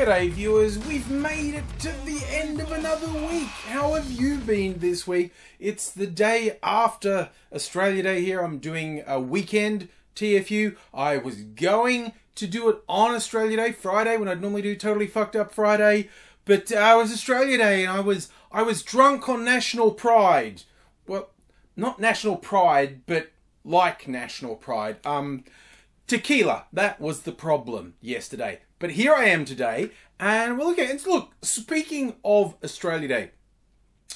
G'day viewers, we've made it to the end of another week. How have you been this week? It's the day after Australia Day here. I'm doing a weekend TFU. I was going to do it on Australia Day, Friday, when I'd normally do Totally Fucked Up Friday. But it was Australia Day and I was drunk on national pride. Well, not national pride, but like national pride. Tequila, that was the problem yesterday. But here I am today, and we're looking at, look, speaking of Australia Day,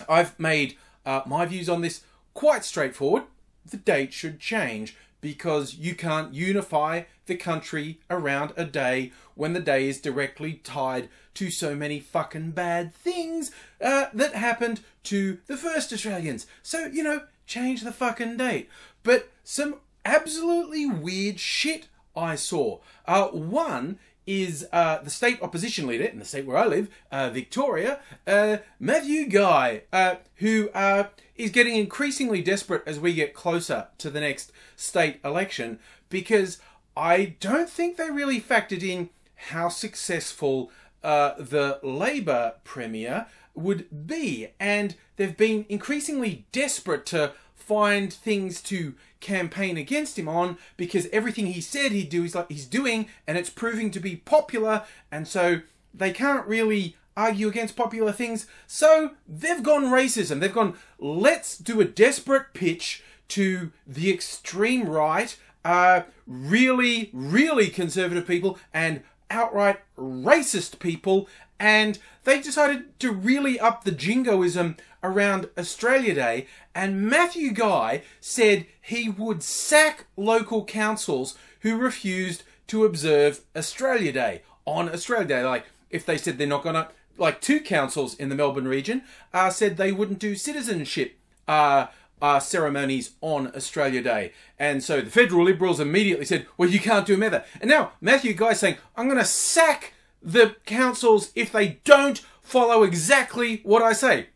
I've made my views on this quite straightforward. The date should change because you can't unify the country around a day when the day is directly tied to so many fucking bad things that happened to the first Australians. So, you know, change the fucking date. But some absolutely weird shit I saw. One is the state opposition leader in the state where I live, Victoria, Matthew Guy, who is getting increasingly desperate as we get closer to the next state election, because I don't think they really factored in how successful the Labor Premier would be, and they've been increasingly desperate to find things to campaign against him on, because everything he said he'd do is like he's doing, and it's proving to be popular, and so they can't really argue against popular things. So they've gone racism. They've gone, let's do a desperate pitch to the extreme right, really, really conservative people and outright racist people, and they decided to really up the jingoism around Australia Day, and Matthew Guy said he would sack local councils who refused to observe Australia Day on Australia Day. Like, if they said they're not gonna, like, two councils in the Melbourne region said they wouldn't do citizenship ceremonies on Australia Day. And so the federal Liberals immediately said, well, you can't do them either. And now Matthew Guy's saying, I'm going to sack the councils if they don't follow exactly what I say.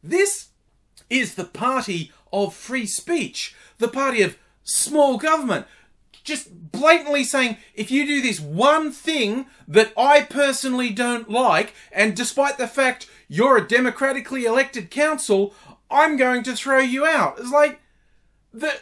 This is the party of free speech, the party of small government. Just blatantly saying, if you do this one thing that I personally don't like, and despite the fact you're a democratically elected council, I'm going to throw you out. It's like, the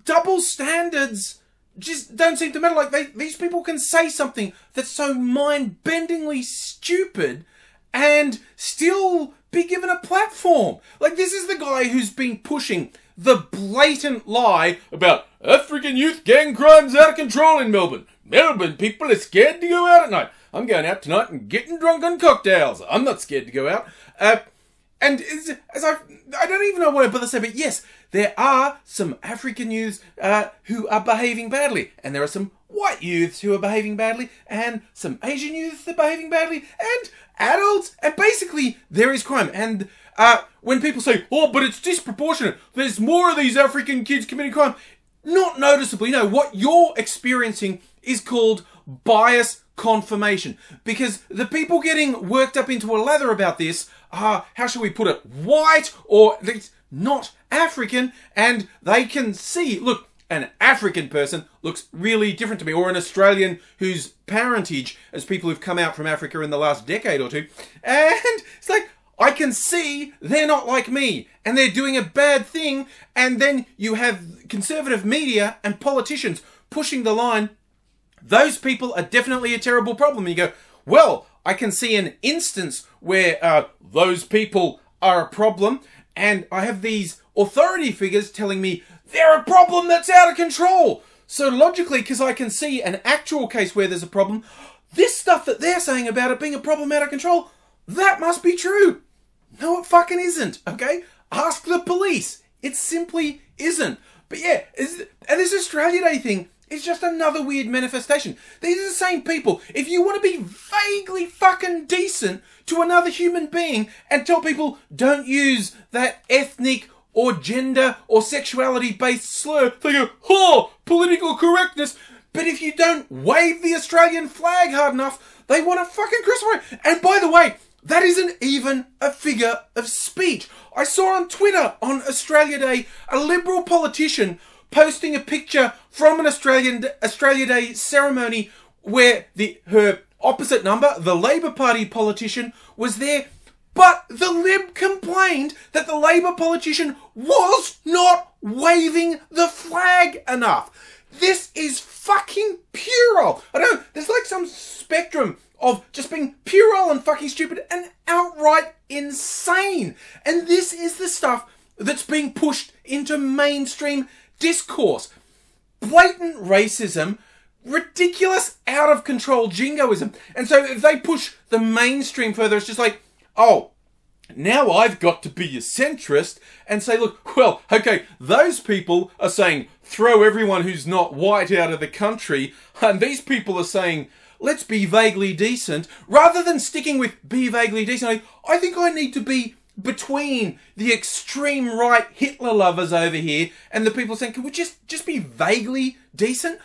double standards just don't seem to matter. Like, these people can say something that's so mind-bendingly stupid and still be given a platform. Like, this is the guy who's been pushing the blatant lie about African youth gang crimes out of control in Melbourne. Melbourne people are scared to go out at night. I'm going out tonight and getting drunk on cocktails. I'm not scared to go out. And as I don't even know what I bother to say, but yes, there are some African youths who are behaving badly, and there are some white youths who are behaving badly, and some Asian youths that are behaving badly, and adults, and basically there is crime. And when people say, oh, but it's disproportionate, there's more of these African kids committing crime, not noticeably. No, what you're experiencing is called bias confirmation, because the people getting worked up into a lather about this are, how shall we put it, white, or at least not African, and they can see, look, an African person looks really different to me, or an Australian whose parentage as people who've come out from Africa in the last decade or two, and it's like, I can see they're not like me, and they're doing a bad thing, and then you have conservative media and politicians pushing the line, those people are definitely a terrible problem. And you go, well, I can see an instance where those people are a problem, and I have these authority figures telling me they're a problem that's out of control. So logically, because I can see an actual case where there's a problem, this stuff that they're saying about it being a problem out of control, that must be true. No, it fucking isn't, okay? Ask the police. It simply isn't. But yeah, and this Australia Day thing is just another weird manifestation. These are the same people. If you want to be vaguely fucking decent to another human being and tell people don't use that ethnic or gender or sexuality based slur, they go, oh, political correctness. But if you don't wave the Australian flag hard enough, they want to fucking crucify. And by the way, that isn't even a figure of speech. I saw on Twitter on Australia Day a Liberal politician posting a picture from an Australia Day ceremony where her opposite number, the Labour Party politician, was there, but the Lib complained that the Labour politician was not waving the flag enough. This is fucking puerile. I don't know, there's like some spectrum of just being puerile and fucking stupid and outright insane. And this is the stuff that's being pushed into mainstream discourse. Blatant racism, ridiculous, out of control jingoism. And so if they push the mainstream further, it's just like, oh, now I've got to be a centrist and say, look, well, okay, those people are saying throw everyone who's not white out of the country, and these people are saying let's be vaguely decent. Rather than sticking with be vaguely decent, I think I need to be between the extreme right Hitler lovers over here and the people saying, can we just be vaguely decent?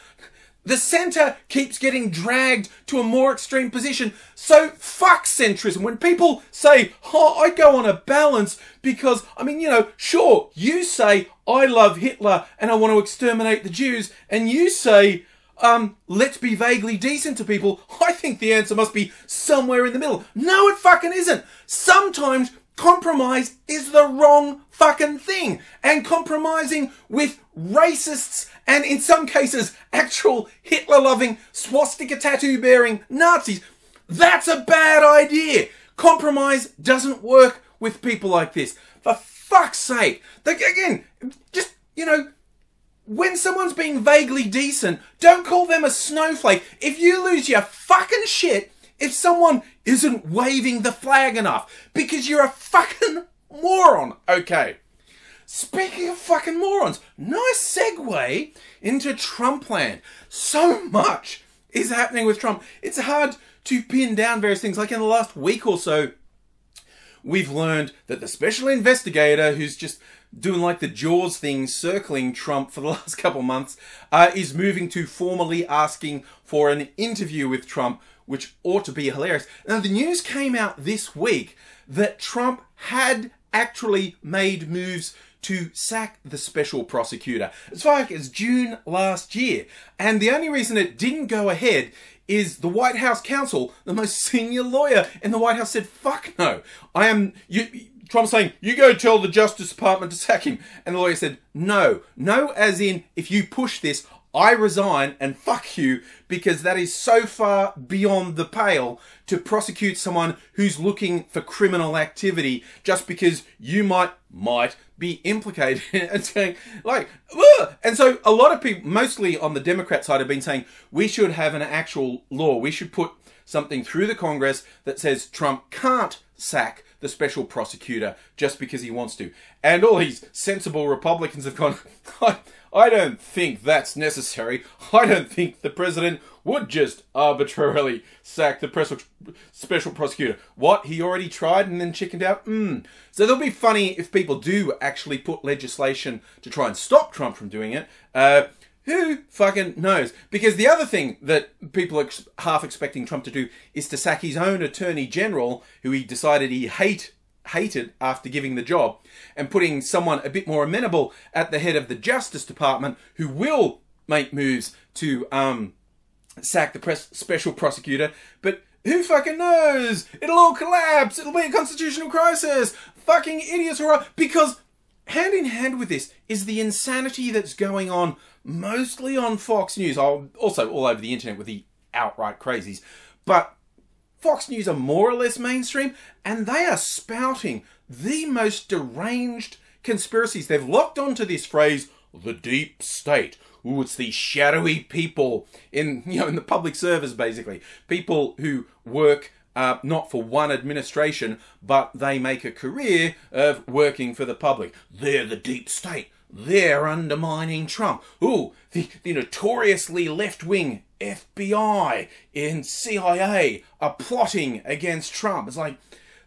The centre keeps getting dragged to a more extreme position. So fuck centrism. When people say, oh, I go on a balance because, I mean, you know, sure, you say, I love Hitler and I want to exterminate the Jews. And you say, let's be vaguely decent to people. I think the answer must be somewhere in the middle. No, it fucking isn't. Sometimes compromise is the wrong fucking thing. And compromising with racists and in some cases actual Hitler-loving, swastika tattoo-bearing Nazis, that's a bad idea. Compromise doesn't work with people like this. For fuck's sake. Again, just, you know, when someone's being vaguely decent, don't call them a snowflake. If you lose your fucking shit if someone isn't waving the flag enough, because you're a fucking moron. Okay. Speaking of fucking morons, nice segue into Trump land. So much is happening with Trump. It's hard to pin down various things. Like in the last week or so, we've learned that the special investigator who's just doing like the Jaws thing, circling Trump for the last couple of months, is moving to formally asking for an interview with Trump, which ought to be hilarious. Now, the news came out this week that Trump had actually made moves to sack the special prosecutor as far back as June last year. And the only reason it didn't go ahead is the White House counsel, the most senior lawyer in the White House, said, fuck no. Trump's saying, you go tell the Justice Department to sack him. And the lawyer said, no. No as in, if you push this, I resign and fuck you, because that is so far beyond the pale to prosecute someone who's looking for criminal activity just because you might be implicated and saying, like, ugh! And so a lot of people, mostly on the Democrat side, have been saying we should have an actual law. We should put something through the Congress that says Trump can't sack the special prosecutor just because he wants to. And all these sensible Republicans have gone, I don't think that's necessary. I don't think the president would just arbitrarily sack the special prosecutor. What? He already tried and then chickened out? So it'll be funny if people do actually put legislation to try and stop Trump from doing it. Who fucking knows? Because the other thing that people are half expecting Trump to do is to sack his own attorney general, who he decided he hated after giving the job, and putting someone a bit more amenable at the head of the Justice Department who will make moves to sack the special prosecutor. But who fucking knows? It'll all collapse. It'll be a constitutional crisis. Fucking idiots are right. Because hand in hand with this is the insanity that's going on mostly on Fox News, also all over the internet with the outright crazies. But Fox News are more or less mainstream, and they are spouting the most deranged conspiracies. They've locked onto this phrase, the deep state. Ooh, it's these shadowy people in the public service, basically. People who work not for one administration, but they make a career of working for the public. They're the deep state. They're undermining Trump. Ooh, the notoriously left-wing FBI and CIA are plotting against Trump. It's like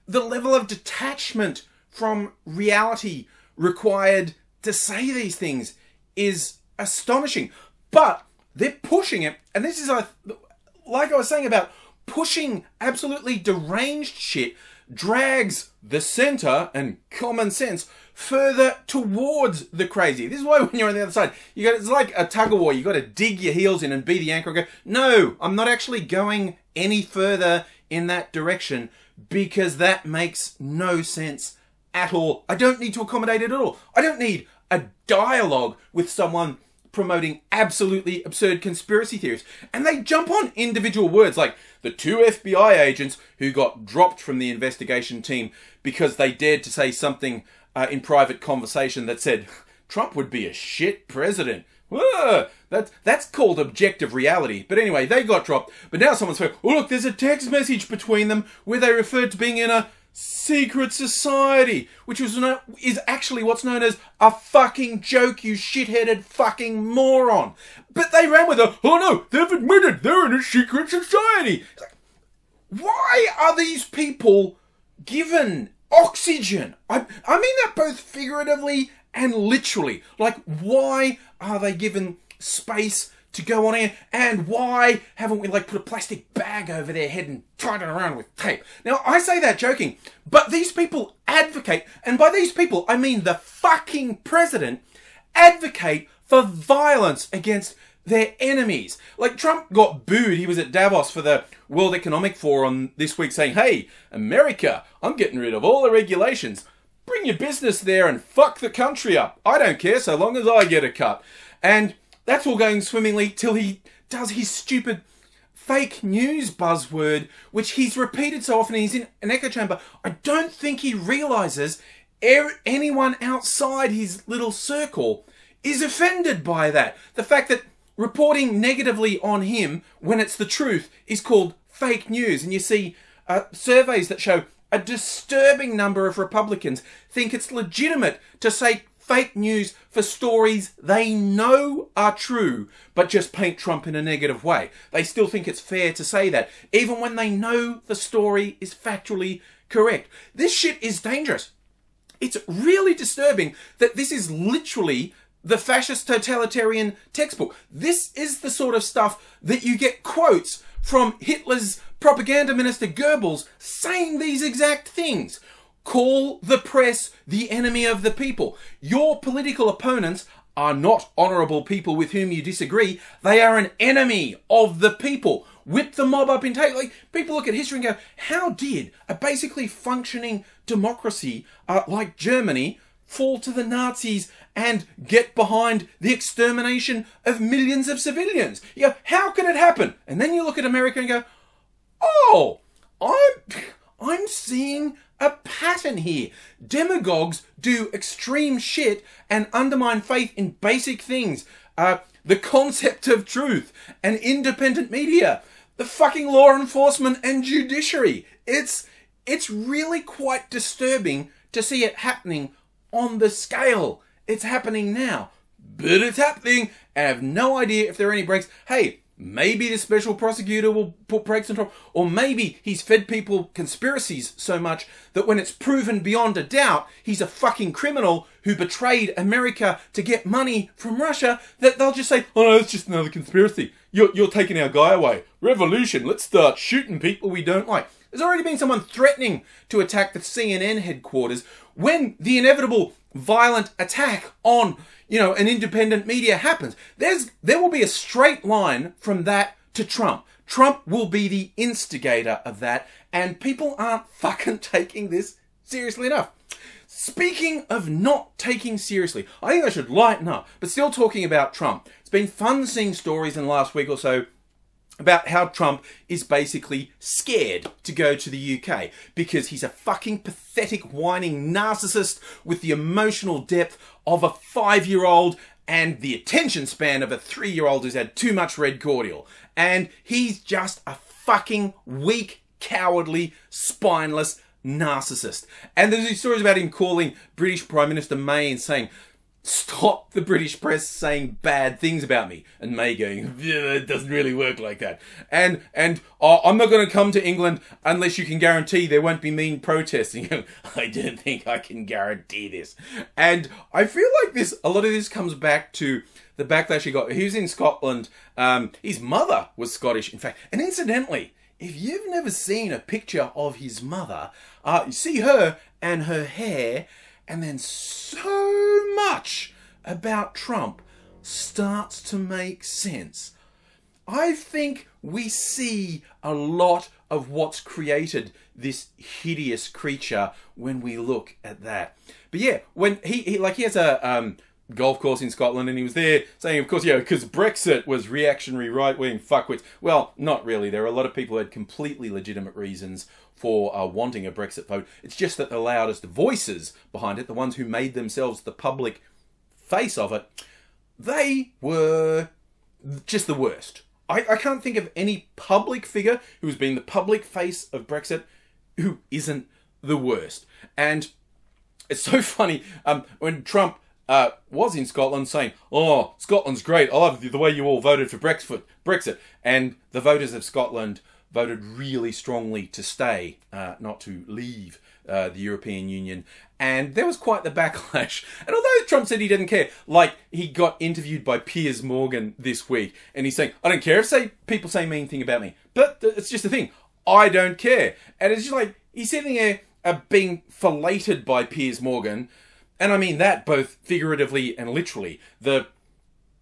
the level of detachment from reality required to say these things is astonishing. But they're pushing it, and this is like I was saying about pushing absolutely deranged shit drags the centre and common sense further towards the crazy. This is why when you're on the other side, it's like a tug of war. You got to dig your heels in and be the anchor and go, no, I'm not actually going any further in that direction, because that makes no sense at all. I don't need to accommodate it at all. I don't need a dialogue with someone promoting absolutely absurd conspiracy theories. And they jump on individual words like the 2 FBI agents who got dropped from the investigation team because they dared to say something in private conversation that said, Trump would be a shit president. That's called objective reality. But anyway, they got dropped. But now someone's saying, oh look, there's a text message between them where they referred to being in a secret society, which is actually what's known as a fucking joke, you shit-headed fucking moron. But they ran with it. Oh no, they've admitted they're in a secret society. Like, why are these people given oxygen? I mean that both figuratively and literally. Like, why are they given space to go on air, and why haven't we, like, put a plastic bag over their head and tied it around with tape? Now, I say that joking, but these people advocate, and by these people, I mean the fucking president, advocate for violence against their enemies. Like, Trump got booed. He was at Davos for the World Economic Forum this week saying, hey, America, I'm getting rid of all the regulations. Bring your business there and fuck the country up. I don't care so long as I get a cut. And that's all going swimmingly till he does his stupid fake news buzzword, which he's repeated so often he's in an echo chamber. I don't think he realises anyone outside his little circle is offended by that. The fact that reporting negatively on him when it's the truth is called fake news. And you see surveys that show a disturbing number of Republicans think it's legitimate to say fake news for stories they know are true, but just paint Trump in a negative way. They still think it's fair to say that, even when they know the story is factually correct. This shit is dangerous. It's really disturbing that this is literally the fascist totalitarian textbook. This is the sort of stuff that you get quotes from Hitler's propaganda minister Goebbels saying these exact things. Call the press the enemy of the people. Your political opponents are not honourable people with whom you disagree. They are an enemy of the people. Whip the mob up in tape. Like, people look at history and go, how did a basically functioning democracy like Germany fall to the Nazis and get behind the extermination of millions of civilians? You go, how can it happen? And then you look at America and go, oh, I'm seeing a pattern here. Demagogues do extreme shit and undermine faith in basic things. The concept of truth and independent media. The fucking law enforcement and judiciary. It's really quite disturbing to see it happening on the scale it's happening now. But it's happening, and I have no idea if there are any breaks. Hey, maybe the special prosecutor will put brakes on Trump, or maybe he's fed people conspiracies so much that when it's proven beyond a doubt he's a fucking criminal who betrayed America to get money from Russia, that they'll just say, oh no, it's just another conspiracy. You're taking our guy away. Revolution, let's start shooting people we don't like. There's already been someone threatening to attack the CNN headquarters when the inevitable violent attack on, an independent media happens. There will be a straight line from that to Trump. Trump will be the instigator of that, and people aren't fucking taking this seriously enough. Speaking of not taking seriously, I think I should lighten up, but still talking about Trump. It's been fun seeing stories in the last week or so about how Trump is basically scared to go to the UK because he's a fucking pathetic, whining narcissist with the emotional depth of a 5-year-old and the attention span of a 3-year-old who's had too much red cordial. And he's just a fucking weak, cowardly, spineless narcissist. And there's these stories about him calling British Prime Minister May and saying, stop the British press saying bad things about me. And May going, yeah, it doesn't really work like that. And I'm not going to come to England unless you can guarantee there won't be mean protesting. I don't think I can guarantee this. And I feel like a lot of this comes back to the backlash he got. He was in Scotland. His mother was Scottish, in fact. And incidentally, if you've never seen a picture of his mother, you see her and her hair, and then so much about Trump starts to make sense. I think we see a lot of what's created this hideous creature when we look at that. But yeah, when he has a golf course in Scotland, and he was there saying, of course, yeah, because Brexit was reactionary right-wing fuckwits. Well, not really. There are a lot of people who had completely legitimate reasons for wanting a Brexit vote. It's just that the loudest voices behind it, the ones who made themselves the public face of it, they were just the worst. I can't think of any public figure who's been the public face of Brexit who isn't the worst. And it's so funny when Trump was in Scotland saying, oh, Scotland's great, I love the way you all voted for Brexit. And the voters of Scotland voted really strongly to stay, not to leave the European Union. And there was quite the backlash. And although Trump said he didn't care, like, he got interviewed by Piers Morgan this week, and he's saying, I don't care if people say mean thing about me, but it's just the thing, I don't care. And it's just like, he's sitting there being filleted by Piers Morgan, and I mean that both figuratively and literally. The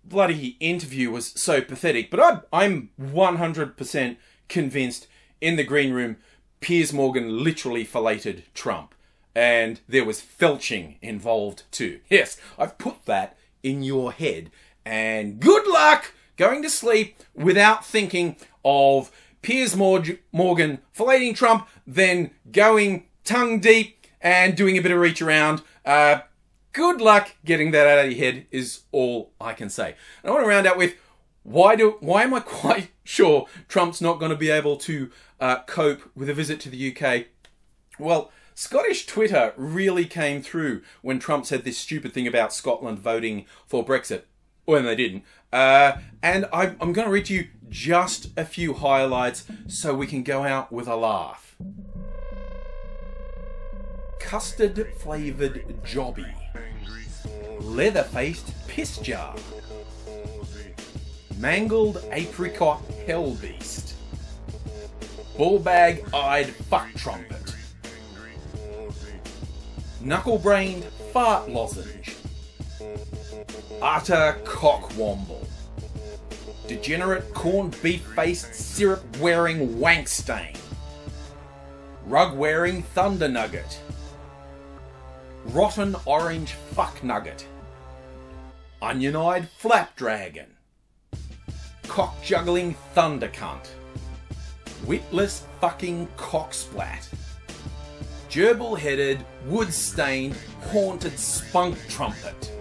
bloody interview was so pathetic, but I'm 100% convinced in the green room, Piers Morgan literally filleted Trump. And there was felching involved too. Yes, I've put that in your head. And good luck going to sleep without thinking of Piers Morgan filleting Trump, then going tongue deep and doing a bit of reach around. Good luck getting that out of your head is all I can say. And I want to round out with, why am I quite sure Trump's not going to be able to cope with a visit to the UK? Well, Scottish Twitter really came through when Trump said this stupid thing about Scotland voting for Brexit. When they didn't. And I'm going to read you just a few highlights so we can go out with a laugh. Custard flavoured jobby. Leather-faced piss jar. Mangled apricot hellbeast. Ball-bag-eyed fuck trumpet. Knuckle-brained fart lozenge. Utter cockwomble. Degenerate corned beef-faced syrup-wearing wank stain. Rug-wearing thunder nugget. Rotten orange fuck nugget. Onion-eyed flapdragon. Cock-juggling thunder cunt. Witless fucking cocksplat. Gerbil-headed, wood-stained, haunted spunk trumpet.